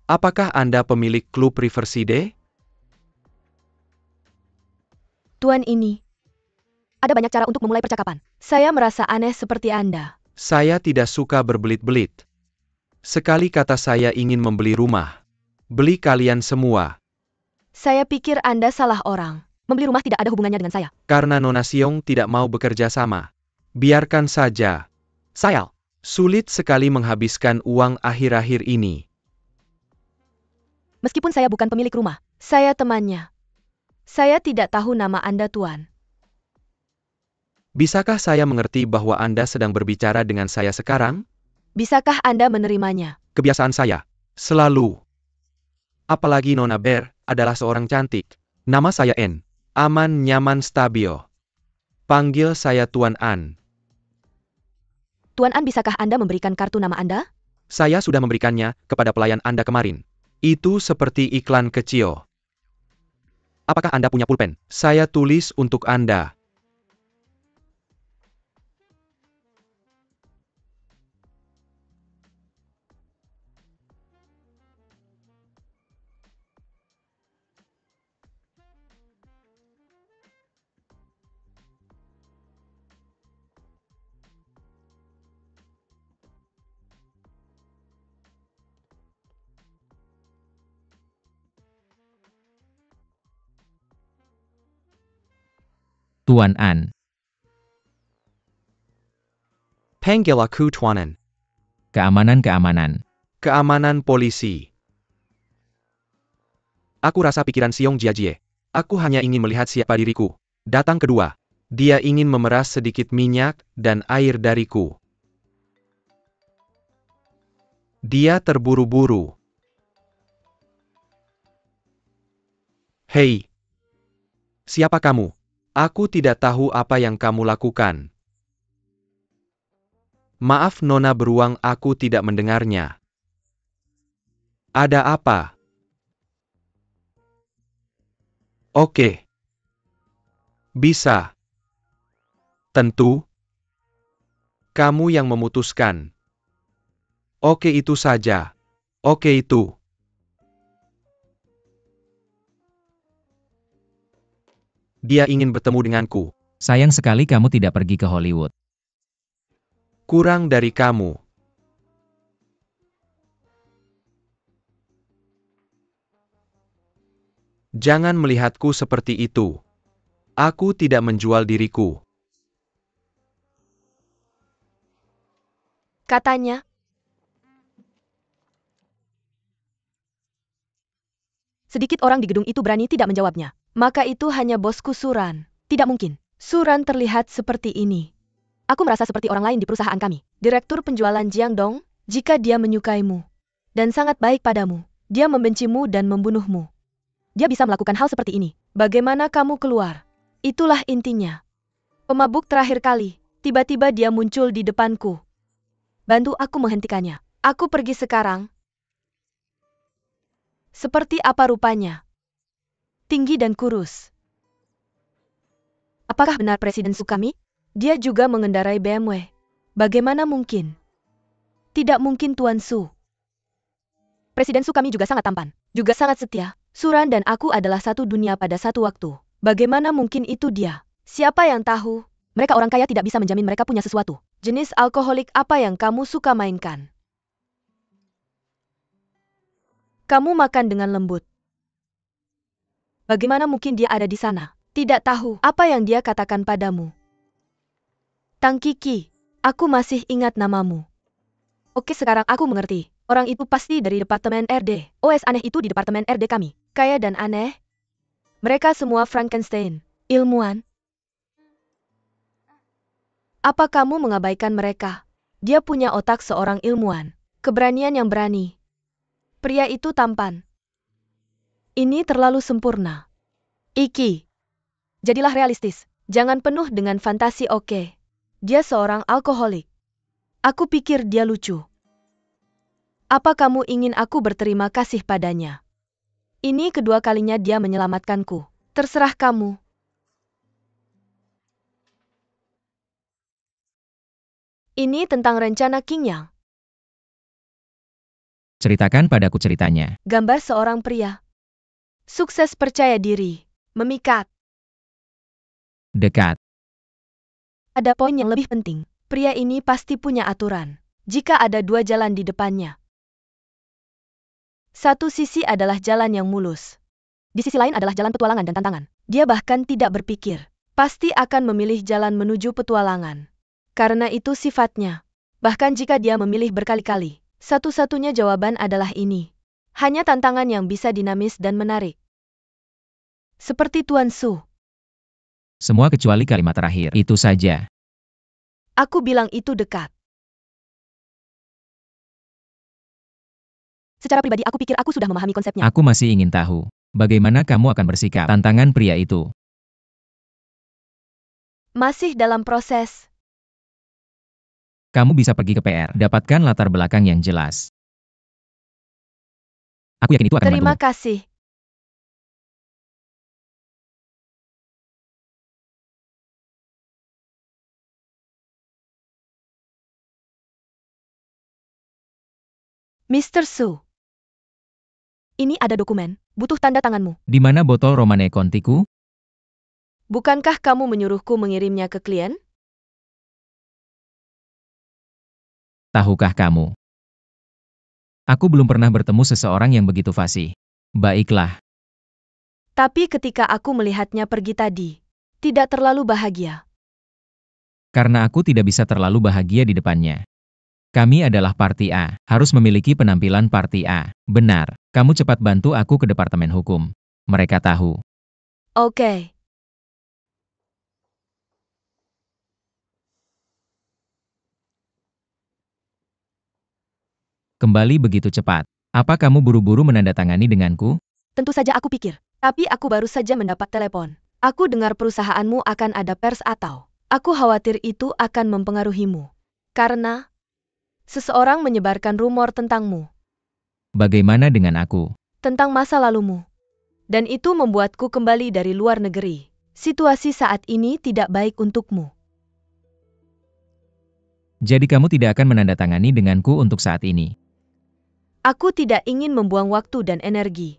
S3: Apakah Anda pemilik klub Riverside?
S1: Tuan ini. Ada banyak cara untuk memulai percakapan. Saya merasa aneh seperti Anda.
S3: Saya tidak suka berbelit-belit. Sekali kata saya ingin membeli rumah. Beli kalian semua.
S1: Saya pikir Anda salah orang. Membeli rumah tidak ada hubungannya dengan saya.
S3: Karena Nona Siong tidak mau bekerja sama. Biarkan saja. Sayal. Sulit sekali menghabiskan uang akhir-akhir ini.
S1: Meskipun saya bukan pemilik rumah, saya temannya. Saya tidak tahu nama Anda, Tuan.
S3: Bisakah saya mengerti bahwa Anda sedang berbicara dengan saya sekarang?
S1: Bisakah Anda menerimanya?
S3: Kebiasaan saya. Selalu. Apalagi Nona Bear adalah seorang cantik. Nama saya N. Aman, nyaman, stabil. Panggil saya Tuan An.
S1: Tuan An, bisakah Anda memberikan kartu nama Anda?
S3: Saya sudah memberikannya kepada pelayan Anda kemarin. Itu seperti iklan kecil. Apakah Anda punya pulpen? Saya tulis untuk Anda.
S2: Tuan An.
S3: Panggil aku Tuanan.
S2: Keamanan.
S3: Keamanan polisi. Aku rasa pikiran Siong Jiajie. Aku hanya ingin melihat siapa diriku. Datang kedua. Dia ingin memeras sedikit minyak dan air dariku. Dia terburu-buru. Hei. Siapa kamu? Aku tidak tahu apa yang kamu lakukan. Maaf Nona beruang, aku tidak mendengarnya. Ada apa? Oke. Bisa. Tentu. Kamu yang memutuskan. Oke, itu saja. Oke, itu. Dia ingin bertemu denganku.
S2: Sayang sekali kamu tidak pergi ke Hollywood.
S3: Kurang dari kamu. Jangan melihatku seperti itu. Aku tidak menjual diriku.
S1: Katanya. Sedikit orang di gedung itu berani tidak menjawabnya. Maka itu hanya bosku Suran. Tidak mungkin. Suran terlihat seperti ini. Aku merasa seperti orang lain di perusahaan kami. Direktur penjualan Jiangdong, jika dia menyukaimu. dan sangat baik padamu. Dia membencimu dan membunuhmu. Dia bisa melakukan hal seperti ini. Bagaimana kamu keluar? Itulah intinya. Pemabuk terakhir kali. Tiba-tiba dia muncul di depanku. Bantu aku menghentikannya. Aku pergi sekarang. Seperti apa rupanya? Tinggi dan kurus. Apakah benar Presiden Sukami? Dia juga mengendarai BMW. Bagaimana mungkin? Tidak mungkin Tuan Su. Presiden Sukami juga sangat tampan. Juga sangat setia. Suran dan aku adalah satu dunia pada satu waktu. Bagaimana mungkin itu dia? Siapa yang tahu? Mereka orang kaya tidak bisa menjamin mereka punya sesuatu. Jenis alkoholik apa yang kamu suka mainkan? Kamu makan dengan lembut. Bagaimana mungkin dia ada di sana? Tidak tahu apa yang dia katakan padamu. Tang Kiki, aku masih ingat namamu. Oke, sekarang aku mengerti. Orang itu pasti dari Departemen RD. OS aneh itu di Departemen RD kami. Kaya dan aneh. Mereka semua Frankenstein. Ilmuwan. Apa kamu mengabaikan mereka? Dia punya otak seorang ilmuwan. Keberanian yang berani. Pria itu tampan. Ini terlalu sempurna. Iki. Jadilah realistis. Jangan penuh dengan fantasi, oke? Dia seorang alkoholik. Aku pikir dia lucu. Apa kamu ingin aku berterima kasih padanya? Ini kedua kalinya dia menyelamatkanku. Terserah kamu. Ini tentang rencana King Yang.
S2: Ceritakan padaku ceritanya.
S1: Gambar seorang pria. Sukses, percaya diri. Memikat.
S2: Dekat.
S1: Ada poin yang lebih penting. Pria ini pasti punya aturan. Jika ada dua jalan di depannya. Satu sisi adalah jalan yang mulus. Di sisi lain adalah jalan petualangan dan tantangan. Dia bahkan tidak berpikir. Pasti akan memilih jalan menuju petualangan. Karena itu sifatnya. Bahkan jika dia memilih berkali-kali, satu-satunya jawaban adalah ini. Hanya tantangan yang bisa dinamis dan menarik. Seperti Tuan Su.
S2: Semua kecuali kalimat terakhir. Itu saja.
S1: Aku bilang itu dekat. Secara pribadi aku pikir aku sudah memahami konsepnya.
S2: Aku masih ingin tahu. Bagaimana kamu akan bersikap? Tantangan pria itu.
S1: Masih dalam proses.
S2: Kamu bisa pergi ke PR. Dapatkan latar belakang yang jelas. Aku yakin itu akan
S1: Terima
S2: membantumu.
S1: kasih. Mr. Su. Ini ada dokumen. Butuh tanda tanganmu.
S2: Di mana botol Romane Contiku?
S1: Bukankah kamu menyuruhku mengirimnya ke klien?
S2: Tahukah kamu? Aku belum pernah bertemu seseorang yang begitu fasih. Baiklah.
S1: Tapi ketika aku melihatnya pergi tadi, tidak terlalu bahagia.
S2: Karena aku tidak bisa terlalu bahagia di depannya. Kami adalah parti A, harus memiliki penampilan parti A. Benar, kamu cepat bantu aku ke Departemen Hukum. Mereka tahu.
S1: Oke.
S2: Kembali begitu cepat. Apa kamu buru-buru menandatangani denganku?
S1: Tentu saja aku pikir. Tapi aku baru saja mendapat telepon. Aku dengar perusahaanmu akan ada pers atau. Aku khawatir itu akan mempengaruhimu. Karena seseorang menyebarkan rumor tentangmu.
S2: Bagaimana dengan aku?
S1: Tentang masa lalumu. Dan itu membuatku kembali dari luar negeri. Situasi saat ini tidak baik untukmu.
S2: Jadi kamu tidak akan menandatangani denganku untuk saat ini.
S1: Aku tidak ingin membuang waktu dan energi.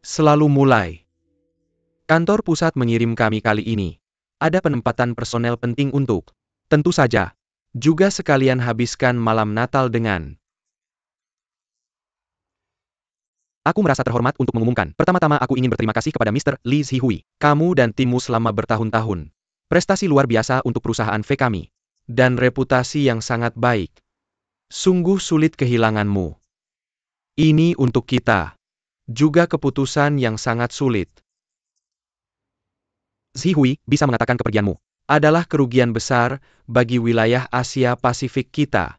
S3: Selalu mulai. Kantor pusat mengirim kami kali ini. Ada penempatan personel penting untuk. Tentu saja. Juga sekalian habiskan malam Natal dengan. Aku merasa terhormat untuk mengumumkan. Pertama-tama aku ingin berterima kasih kepada Mr. Lee Zihui. Kamu dan timmu selama bertahun-tahun. Prestasi luar biasa untuk perusahaan V kami. Dan reputasi yang sangat baik. Sungguh sulit kehilanganmu. Ini untuk kita. Juga keputusan yang sangat sulit. Zihui bisa mengatakan kepergianmu adalah kerugian besar bagi wilayah Asia Pasifik kita.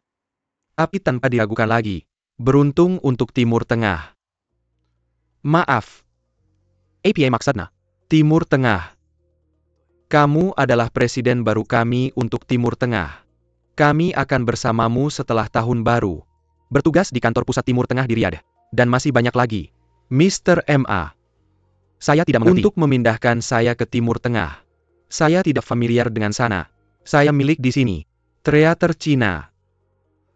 S3: Tapi tanpa diragukan lagi, beruntung untuk Timur Tengah. Maaf. APA maksudnya, Timur Tengah. Kamu adalah presiden baru kami untuk Timur Tengah. Kami akan bersamamu setelah tahun baru. Bertugas di kantor pusat Timur Tengah di Riyadh. Dan masih banyak lagi. Mr. MA. Saya tidak mengerti. Untuk memindahkan saya ke Timur Tengah. Saya tidak familiar dengan sana. Saya milik di sini. Teater Cina.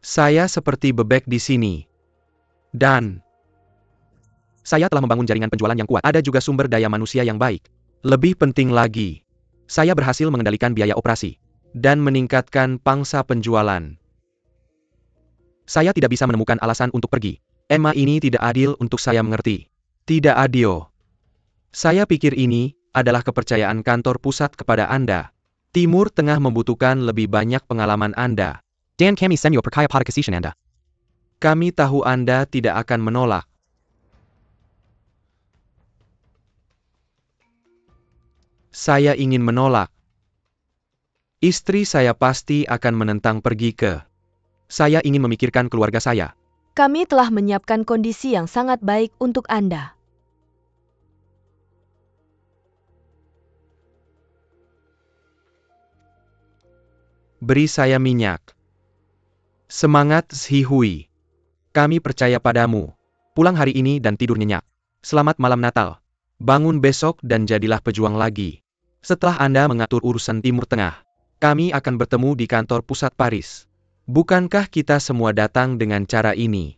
S3: Saya seperti bebek di sini. Dan saya telah membangun jaringan penjualan yang kuat. Ada juga sumber daya manusia yang baik. Lebih penting lagi, saya berhasil mengendalikan biaya operasi dan meningkatkan pangsa penjualan. Saya tidak bisa menemukan alasan untuk pergi. Emma, ini tidak adil untuk saya mengerti. Tidak adil. Saya pikir ini adalah kepercayaan kantor pusat kepada Anda. Timur Tengah membutuhkan lebih banyak pengalaman Anda. Dan kami semua percaya pada kesehatan Anda. Kami tahu Anda tidak akan menolak. Saya ingin menolak. Istri saya pasti akan menentang pergi ke. Saya ingin memikirkan keluarga saya.
S1: Kami telah menyiapkan kondisi yang sangat baik untuk Anda.
S3: Beri saya minyak. Semangat, Zihui. Kami percaya padamu. Pulang hari ini dan tidur nyenyak. Selamat malam Natal. Bangun besok dan jadilah pejuang lagi. Setelah Anda mengatur urusan Timur Tengah, kami akan bertemu di kantor pusat Paris. Bukankah kita semua datang dengan cara ini?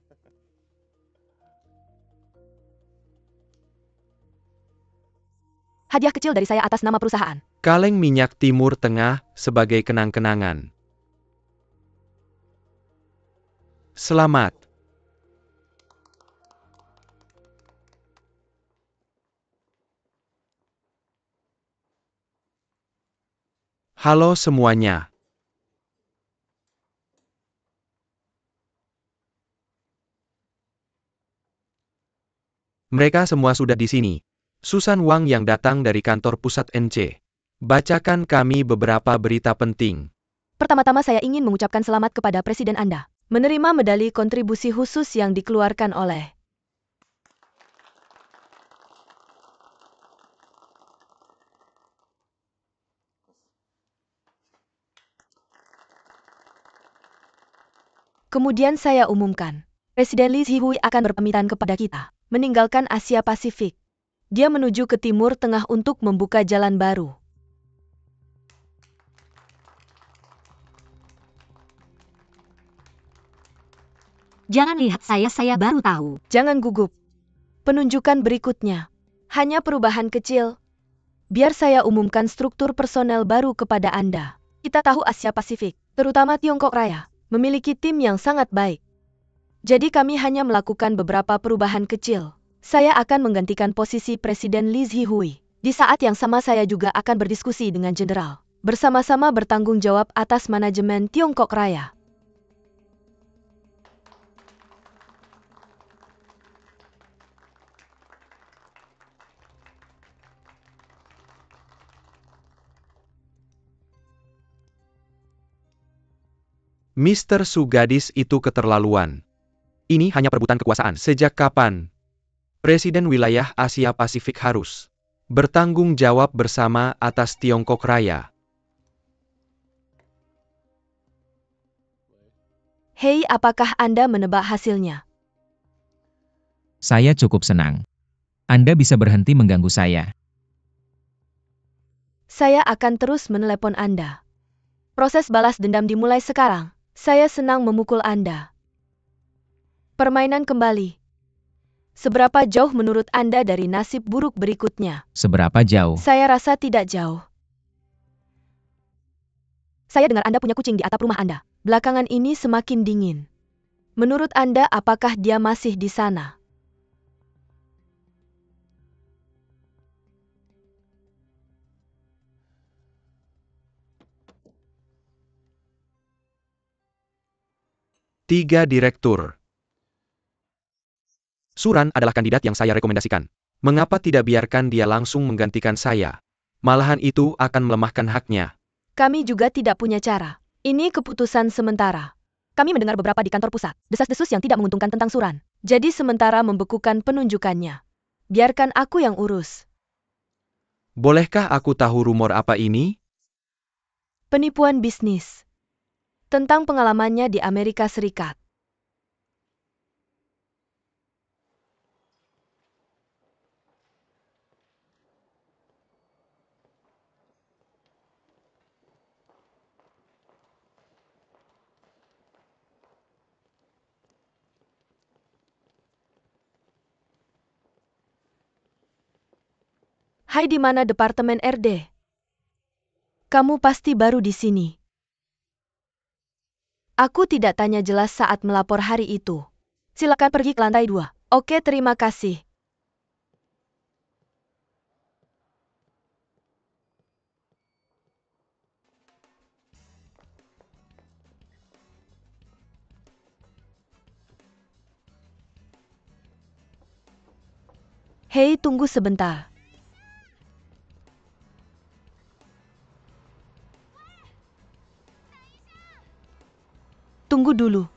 S1: Hadiah kecil dari saya atas nama perusahaan.
S3: Kaleng minyak Timur Tengah sebagai kenang-kenangan. Selamat. Halo semuanya. Mereka semua sudah di sini. Susan Wang yang datang dari kantor pusat NC. Bacakan kami beberapa berita penting.
S1: Pertama-tama saya ingin mengucapkan selamat kepada Presiden Anda. Menerima medali kontribusi khusus yang dikeluarkan oleh Kemudian saya umumkan, Presiden Lee Zihui akan berpamitan kepada kita, meninggalkan Asia Pasifik. Dia menuju ke Timur Tengah untuk membuka jalan baru.
S4: Jangan lihat saya baru tahu.
S1: Jangan gugup. Penunjukan berikutnya. Hanya perubahan kecil. Biar saya umumkan struktur personel baru kepada Anda. Kita tahu Asia Pasifik, terutama Tiongkok Raya, memiliki tim yang sangat baik. Jadi kami hanya melakukan beberapa perubahan kecil. Saya akan menggantikan posisi Presiden Lee Zihui. Di saat yang sama saya juga akan berdiskusi dengan Jenderal. Bersama-sama bertanggung jawab atas manajemen Tiongkok Raya.
S3: Mr. Su, gadis itu keterlaluan. Ini hanya perebutan kekuasaan. Sejak kapan Presiden wilayah Asia Pasifik harus bertanggung jawab bersama atas Tiongkok Raya?
S1: Hei, apakah Anda menebak hasilnya?
S2: Saya cukup senang. Anda bisa berhenti mengganggu saya.
S1: Saya akan terus menelepon Anda. Proses balas dendam dimulai sekarang. Saya senang memukul Anda. Permainan kembali. Seberapa jauh menurut Anda dari nasib buruk berikutnya?
S2: Seberapa jauh?
S1: Saya rasa tidak jauh. Saya dengar Anda punya kucing di atap rumah Anda. Belakangan ini semakin dingin. Menurut Anda, apakah dia masih di sana?
S3: 3 direktur. Suran adalah kandidat yang saya rekomendasikan. Mengapa tidak biarkan dia langsung menggantikan saya? Malahan itu akan melemahkan haknya.
S1: Kami juga tidak punya cara. Ini keputusan sementara. Kami mendengar beberapa di kantor pusat, desas-desus yang tidak menguntungkan tentang Suran. Jadi sementara membekukan penunjukannya. Biarkan aku yang urus.
S3: Bolehkah aku tahu rumor apa ini?
S1: Penipuan bisnis. Tentang pengalamannya di Amerika Serikat. Hai, di mana Departemen RD? Kamu pasti baru di sini. Aku tidak tanya jelas saat melapor hari itu. Silakan pergi ke lantai 2. Oke, terima kasih. Hei, tunggu sebentar. Tunggu dulu.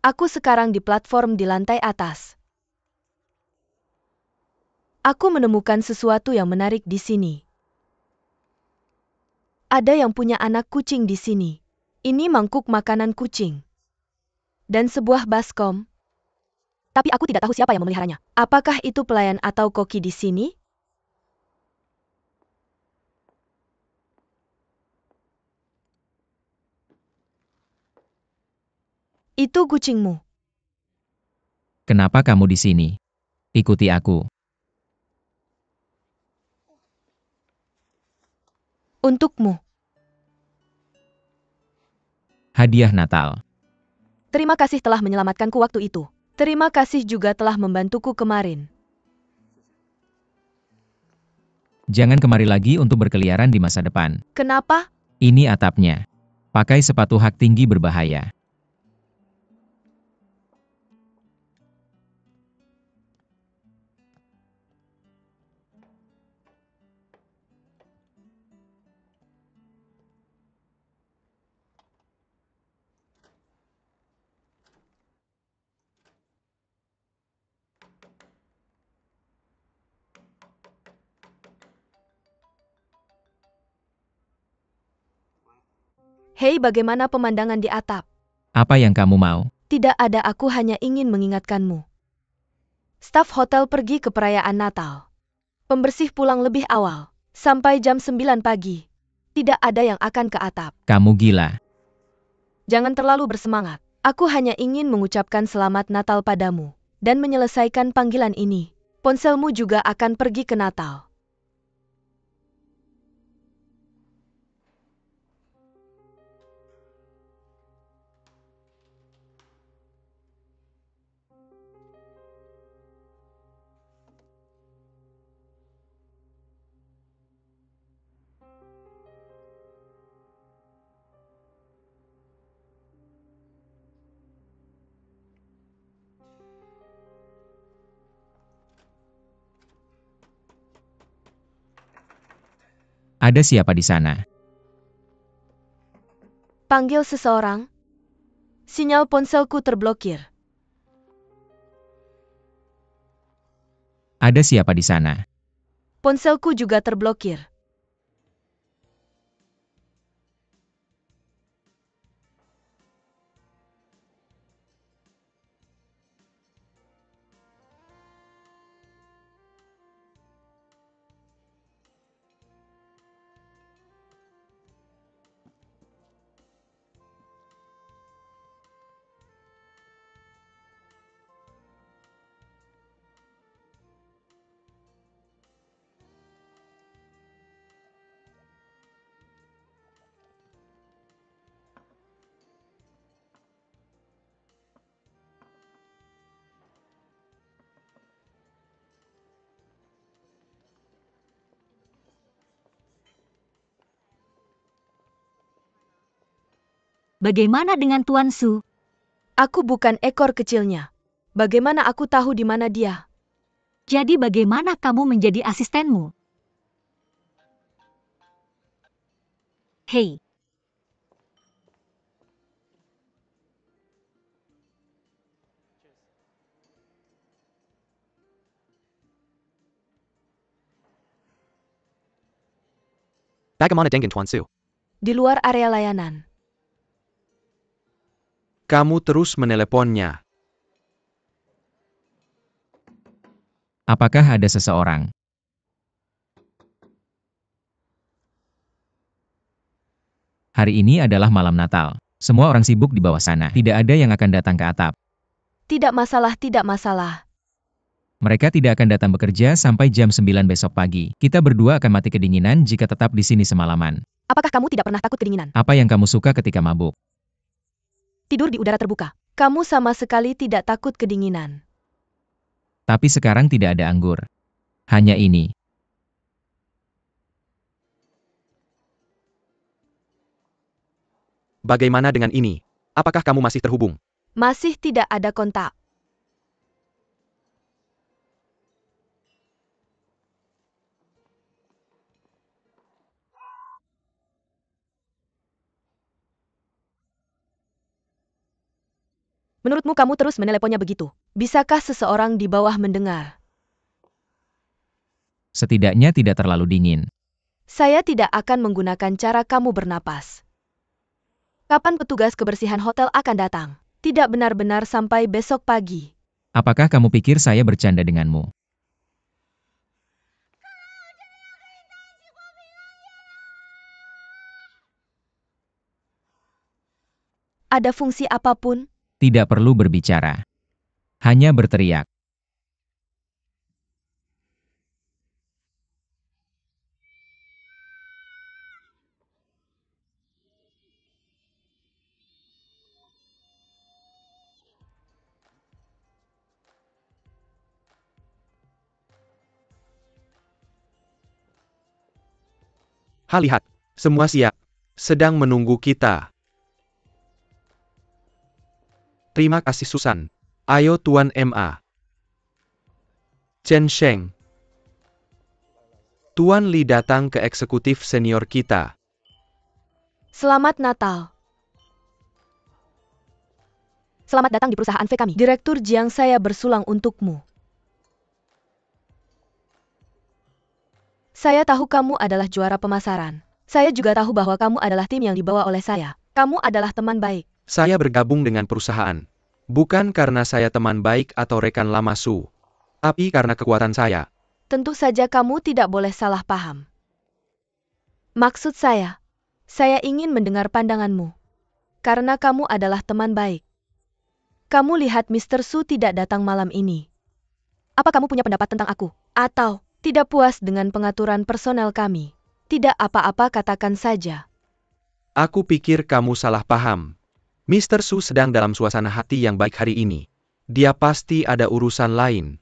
S1: Aku sekarang di platform di lantai atas. Aku menemukan sesuatu yang menarik di sini. Ada yang punya anak kucing di sini. Ini mangkuk makanan kucing. Dan sebuah baskom. Tapi aku tidak tahu siapa yang memeliharanya. Apakah itu pelayan atau koki di sini? Itu kucingmu.
S2: Kenapa kamu di sini? Ikuti aku.
S1: Untukmu.
S2: Hadiah Natal.
S1: Terima kasih telah menyelamatkanku waktu itu. Terima kasih juga telah membantuku kemarin.
S2: Jangan kemari lagi untuk berkeliaran di masa depan.
S1: Kenapa?
S2: Ini atapnya. Pakai sepatu hak tinggi berbahaya.
S1: Hei, bagaimana pemandangan di atap?
S2: Apa yang kamu mau?
S1: Tidak ada, aku hanya ingin mengingatkanmu. Staf hotel pergi ke perayaan Natal. Pembersih pulang lebih awal. Sampai jam 9 pagi. Tidak ada yang akan ke atap.
S2: Kamu gila.
S1: Jangan terlalu bersemangat. Aku hanya ingin mengucapkan selamat Natal padamu. Dan menyelesaikan panggilan ini. Ponselmu juga akan pergi ke Natal.
S2: Ada siapa di sana?
S1: Panggil seseorang. Sinyal ponselku terblokir.
S2: Ada siapa di sana?
S1: Ponselku juga terblokir.
S4: Bagaimana dengan Tuan Su?
S1: Aku bukan ekor kecilnya. Bagaimana aku tahu di mana dia?
S4: Jadi bagaimana kamu menjadi asistenmu? Hei,
S3: Bagaimana dengan Tuan Su?
S1: Di luar area layanan.
S3: Kamu terus meneleponnya.
S2: Apakah ada seseorang? Hari ini adalah malam Natal. Semua orang sibuk di bawah sana. Tidak ada yang akan datang ke atap.
S1: Tidak masalah, tidak masalah.
S2: Mereka tidak akan datang bekerja sampai jam 9 besok pagi. Kita berdua akan mati kedinginan jika tetap di sini semalaman.
S1: Apakah kamu tidak pernah takut kedinginan?
S2: Apa yang kamu suka ketika mabuk?
S1: Tidur di udara terbuka. Kamu sama sekali tidak takut kedinginan.
S2: Tapi sekarang tidak ada anggur. Hanya ini.
S3: Bagaimana dengan ini? Apakah kamu masih terhubung?
S1: Masih tidak ada kontak. Menurutmu kamu terus meneleponnya begitu? Bisakah seseorang di bawah mendengar?
S2: Setidaknya tidak terlalu dingin.
S1: Saya tidak akan menggunakan cara kamu bernapas. Kapan petugas kebersihan hotel akan datang? Tidak benar-benar sampai besok pagi.
S2: Apakah kamu pikir saya bercanda denganmu?
S1: Ada fungsi apapun?
S2: Tidak perlu berbicara. Hanya berteriak.
S3: Lihat, semua siap. Sedang menunggu kita. Terima kasih Susan. Ayo Tuan MA. Chen Sheng. Tuan Li datang ke eksekutif senior kita.
S1: Selamat Natal. Selamat datang di perusahaan V kami. Direktur Jiang, saya bersulang untukmu. Saya tahu kamu adalah juara pemasaran. Saya juga tahu bahwa kamu adalah tim yang dibawa oleh saya. Kamu adalah teman baik.
S3: Saya bergabung dengan perusahaan. Bukan karena saya teman baik atau rekan lama Su. Tapi karena kekuatan saya.
S1: Tentu saja kamu tidak boleh salah paham. Maksud saya ingin mendengar pandanganmu. Karena kamu adalah teman baik. Kamu lihat Mr. Su tidak datang malam ini. Apa kamu punya pendapat tentang aku? Atau tidak puas dengan pengaturan personel kami? Tidak apa-apa, katakan saja.
S3: Aku pikir kamu salah paham. Mr. Su sedang dalam suasana hati yang baik hari ini. Dia pasti ada urusan lain.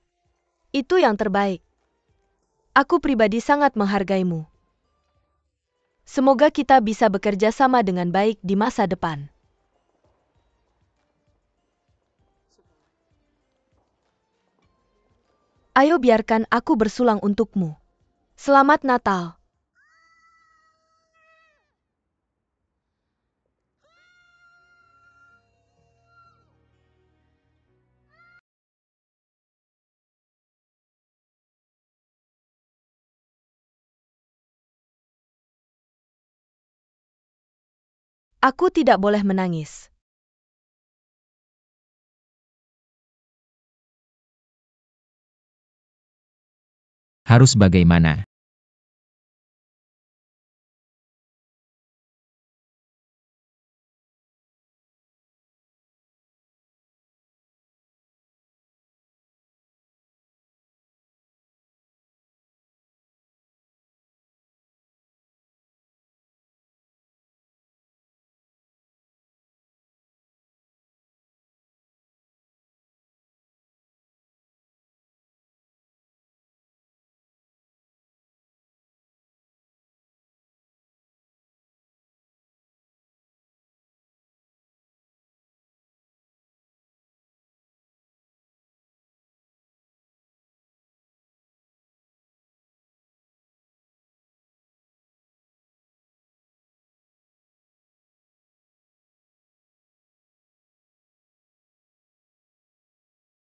S1: Itu yang terbaik. Aku pribadi sangat menghargaimu. Semoga kita bisa bekerja sama dengan baik di masa depan. Ayo biarkan aku bersulang untukmu. Selamat Natal. Aku tidak boleh menangis.
S2: Harus bagaimana?